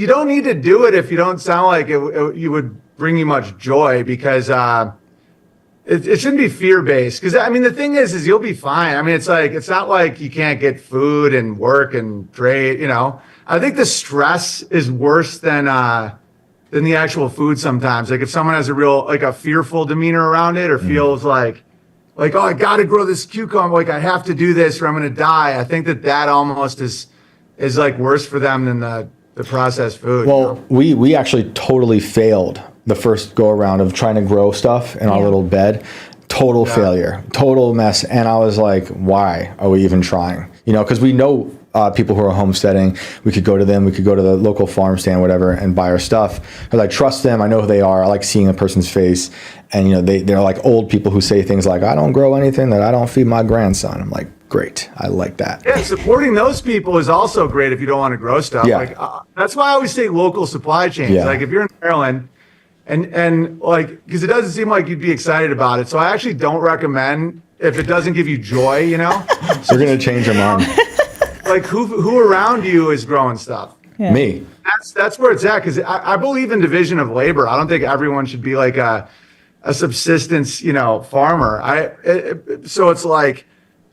you don't need to do it if you don't sound like you would bring you much joy, because it shouldn't be fear-based. Because I mean, the thing is you'll be fine. I mean, it's not like you can't get food and work and trade. You know, I think the stress is worse than the actual food sometimes. Like if someone has a fearful demeanor around it, or feels like, oh, I got to grow this cucumber, like I have to do this or I'm going to die. I think that almost is like worse for them than the processed food. Well, you know? we actually totally failed the first go around of trying to grow stuff in our little bed. Total failure, total mess. And I was like, why are we even trying? You know, because we know people who are homesteading. We could go to them. We could go to the local farm stand, whatever, and buy our stuff. Because I trust them. I know who they are. I like seeing a person's face. And, you know, they're like old people who say things like, I don't grow anything that I don't feed my grandson. I'm like, great. I like that. Yeah, supporting those people is also great if you don't want to grow stuff. Yeah. Like that's why I always say local supply chains. Yeah. Like if you're in Maryland, and like, because it doesn't seem like you'd be excited about it. So I actually don't recommend if it doesn't give you joy, you know. So you're going to change your mind. Like who around you is growing stuff? Yeah. Me. That's where it's at, because I believe in division of labor. I don't think everyone should be like a subsistence, you know, farmer. So it's like,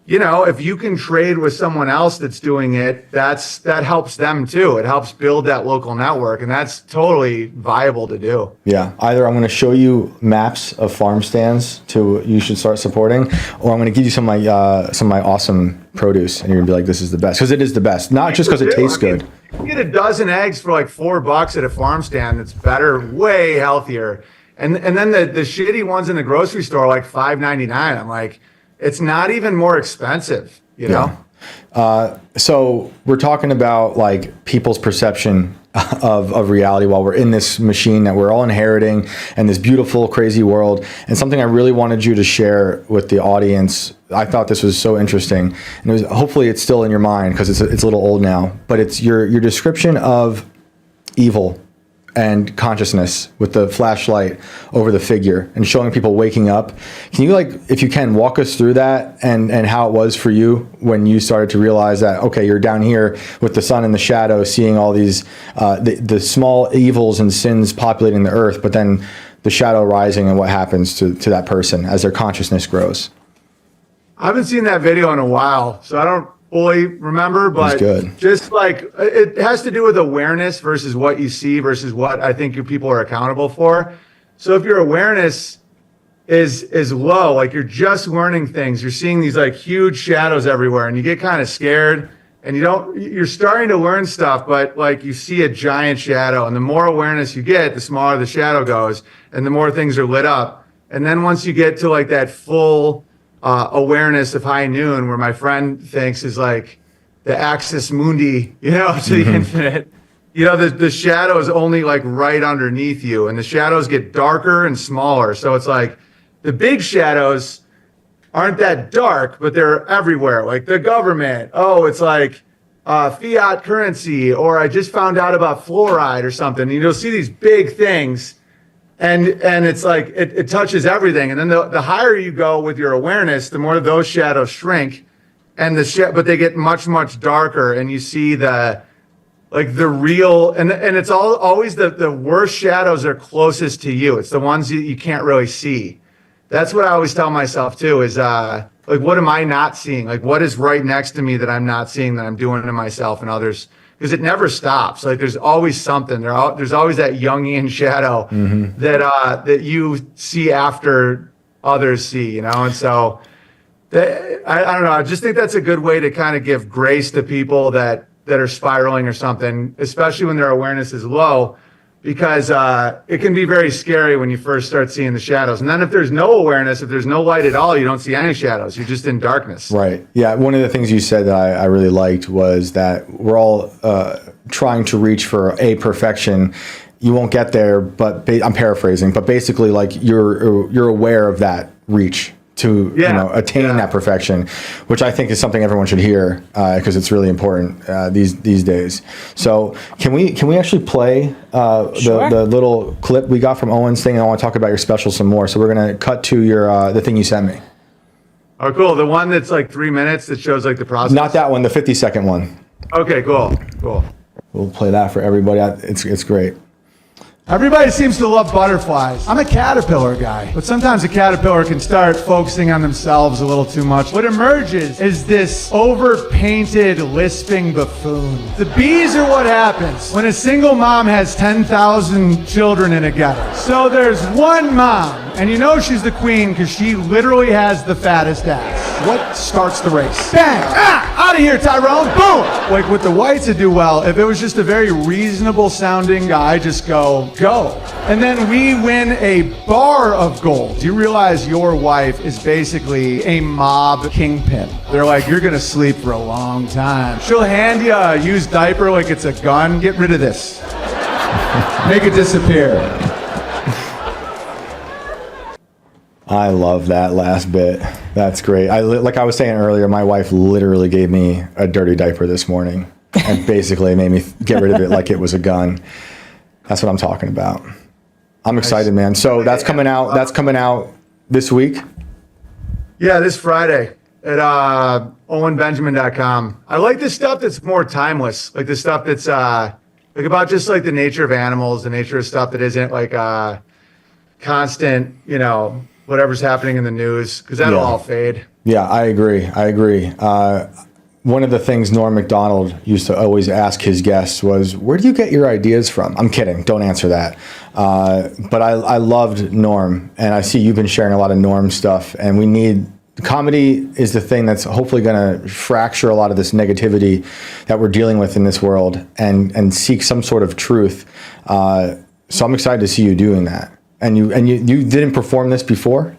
you know, if you can trade with someone else that's doing it, that helps them too. It helps build that local network, and that's totally viable to do. Yeah. Either I'm going to show you maps of farm stands you should start supporting, or I'm going to give you some of my awesome produce, and you're going to be like, this is the best, because it is the best. Not just because it tastes good. You can get a dozen eggs for like $4 at a farm stand. It's better, way healthier. And then the shitty ones in the grocery store are like $5.99. I'm like, it's not even more expensive, you know? So we're talking about like people's perception of reality while we're in this machine that we're all inheriting, and this beautiful, crazy world. And something I really wanted you to share with the audience, I thought this was so interesting, and hopefully it's still in your mind because it's a little old now, but it's your description of evil and consciousness with the flashlight over the figure and showing people waking up. Can you, like, if you can, walk us through that and how it was for you when you started to realize that, okay, you're down here with the sun and the shadow, seeing all these, the small evils and sins populating the earth, but then the shadow rising and what happens to that person as their consciousness grows? I haven't seen that video in a while, so I don't fully remember, but just like it has to do with awareness versus what you see versus what I think your people are accountable for. So if your awareness is low, like you're just learning things, you're seeing these like huge shadows everywhere, and you get kind of scared, and you're starting to learn stuff, but like you see a giant shadow, and the more awareness you get, the smaller the shadow goes, and the more things are lit up. And then once you get to like that full awareness of high noon, where my friend thinks is like the axis mundi, you know, to the infinite, you know, the shadow is only like right underneath you, and the shadows get darker and smaller. So it's like the big shadows aren't that dark, but they're everywhere, like the government. Oh, it's like fiat currency, or I just found out about fluoride or something. And you'll see these big things. And it's like it touches everything, and then the higher you go with your awareness, the more those shadows shrink, and but they get much darker, and you see the real, and it's always the worst shadows are closest to you. It's the ones you can't really see. That's what I always tell myself too, is like, what am I not seeing? Like, what is right next to me that I'm not seeing, that I'm doing to myself and others? Because it never stops. Like there's always something. There's always that Jungian shadow that you see after others see, you know. And so I don't know. I just think that's a good way to kind of give grace to people that are spiraling or something, especially when their awareness is low, because it can be very scary when you first start seeing the shadows. And then if there's no awareness, if there's no light at all, you don't see any shadows. You're just in darkness. Right. Yeah. One of the things you said that I really liked was that we're all trying to reach for a perfection. You won't get there, but I'm paraphrasing, but basically like you're aware of that reach to attain that perfection, which I think is something everyone should hear because it's really important these days. So can we actually play the little clip we got from Owen's thing? And I want to talk about your special some more. So we're gonna cut to your the thing you sent me. Oh, cool. The one that's like 3 minutes that shows like the process. Not that one. The 50-second one. Okay. Cool. We'll play that for everybody. It's great. Everybody seems to love butterflies. I'm a caterpillar guy, but sometimes a caterpillar can start focusing on themselves a little too much. What emerges is this overpainted, lisping buffoon. The bees are what happens when a single mom has 10,000 children in a ghetto. So there's one mom, and you know she's the queen because she literally has the fattest ass. What starts the race? Bang! Out of here, Tyrone! Boom! Like with the whites that do well, if it was just a very reasonable sounding guy, just go. And then we win a bar of gold. Do you realize your wife is basically a mob kingpin? They're like, you're gonna sleep for a long time. She'll hand you a used diaper like it's a gun. Get rid of this. Make it disappear. I love that last bit. That's great. Like I was saying earlier, my wife literally gave me a dirty diaper this morning and basically made me get rid of it like it was a gun. That's what I'm talking about. I'm excited, man. So that's coming out. That's coming out this week. Yeah, this Friday at owenbenjamin.com. I like the stuff that's more timeless, like the stuff that's like about just like the nature of animals, the nature of stuff that isn't like constant, you know, whatever's happening in the news, because that'll all fade. Yeah, I agree. One of the things Norm Macdonald used to always ask his guests was, where do you get your ideas from? I'm kidding. Don't answer that. But I loved Norm, and I see you've been sharing a lot of Norm stuff, and we need comedy is the thing that's hopefully going to fracture a lot of this negativity that we're dealing with in this world and seek some sort of truth. So I'm excited to see you doing that. And you didn't perform this before?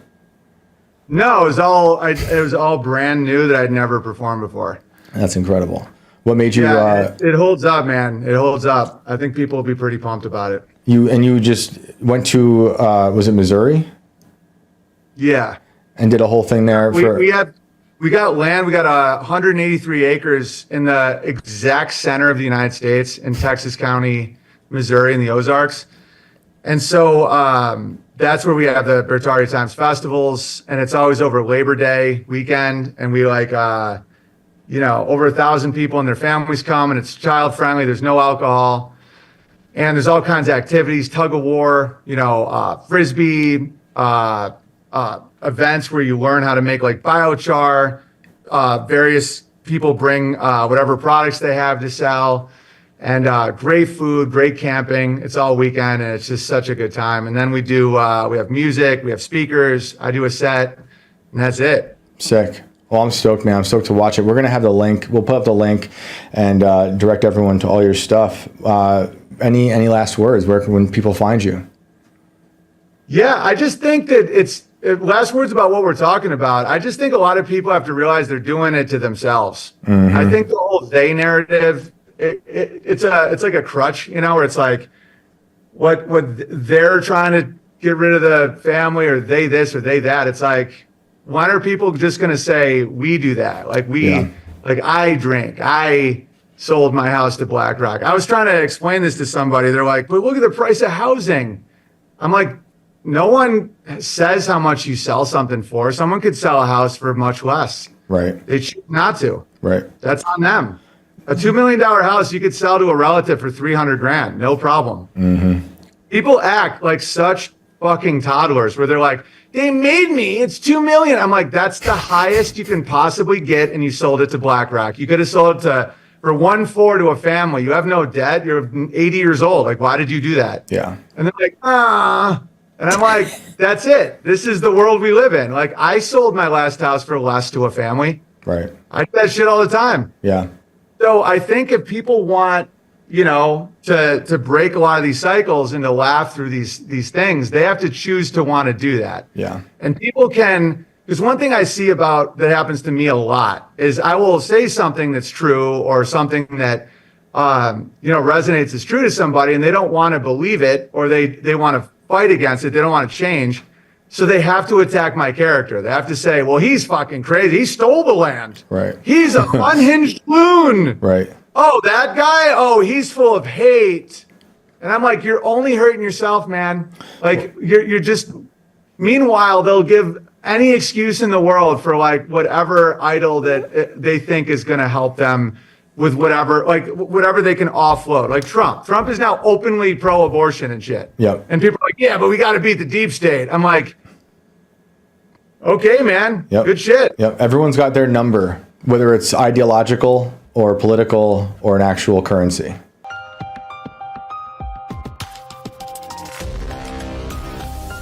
No, it was all brand new that I'd never performed before. That's incredible. What made you? It holds up, man. It holds up. I think people will be pretty pumped about it. You just went to was it Missouri? Yeah. And did a whole thing there. We got land. We got 183 acres in the exact center of the United States in Texas County, Missouri, in the Ozarks. And so that's where we have the Bertari Times festivals, and it's always over Labor Day weekend. And we over 1,000 people and their families come, and it's child friendly. There's no alcohol, and there's all kinds of activities, tug of war, frisbee, events where you learn how to make like biochar. Various people bring whatever products they have to sell. And great food, great camping. It's all weekend, and it's just such a good time. And then we have music, we have speakers. I do a set, and that's it. Sick. Well, I'm stoked, man. I'm stoked to watch it. We're going to have the link. We'll put up the link and direct everyone to all your stuff. Any last words? Where can people find you? Yeah, I just think that last words about what we're talking about. I just think a lot of people have to realize they're doing it to themselves. Mm-hmm. I think the whole they narrative, it's like a crutch, where it's like what they're trying to get rid of the family, or they this or they that. It's like, why are people just going to say we do that? Like I drink, I sold my house to BlackRock. I was trying to explain this to somebody. They're like, but look at the price of housing. I'm like, no one says how much you sell something for. Someone could sell a house for much less. Right. They choose not to. Right. That's on them. A $2 million house you could sell to a relative for $300,000, no problem. Mm-hmm. People act like such fucking toddlers, where they're like, they made me, it's $2 million. I'm like, that's the highest you can possibly get, and you sold it to BlackRock. You could have sold it for 1.4 to a family. You have no debt. You're 80 years old. Like, why did you do that? Yeah. And they're like, And I'm like, that's it. This is the world we live in. Like, I sold my last house for less to a family. Right. I do that shit all the time. Yeah. So I think if people want, to break a lot of these cycles and to laugh through these things, they have to choose to want to do that. Yeah. And people can, because one thing I see that happens to me a lot is I will say something that's true, or something that, resonates as true to somebody, and they don't want to believe it, or they want to fight against it. They don't want to change. So they have to attack my character. They have to say, well, he's fucking crazy. He stole the land. Right. He's an unhinged loon. Right. Oh, that guy? Oh, he's full of hate. And I'm like, you're only hurting yourself, man. Like, you're just, meanwhile, they'll give any excuse in the world for like whatever idol that they think is going to help them with whatever they can offload. Like Trump. Trump is now openly pro-abortion and shit. Yep. And people are like, yeah, but we got to beat the deep state. I'm like, okay, man. Yep. Good shit. Yep. Everyone's got their number, whether it's ideological or political or an actual currency.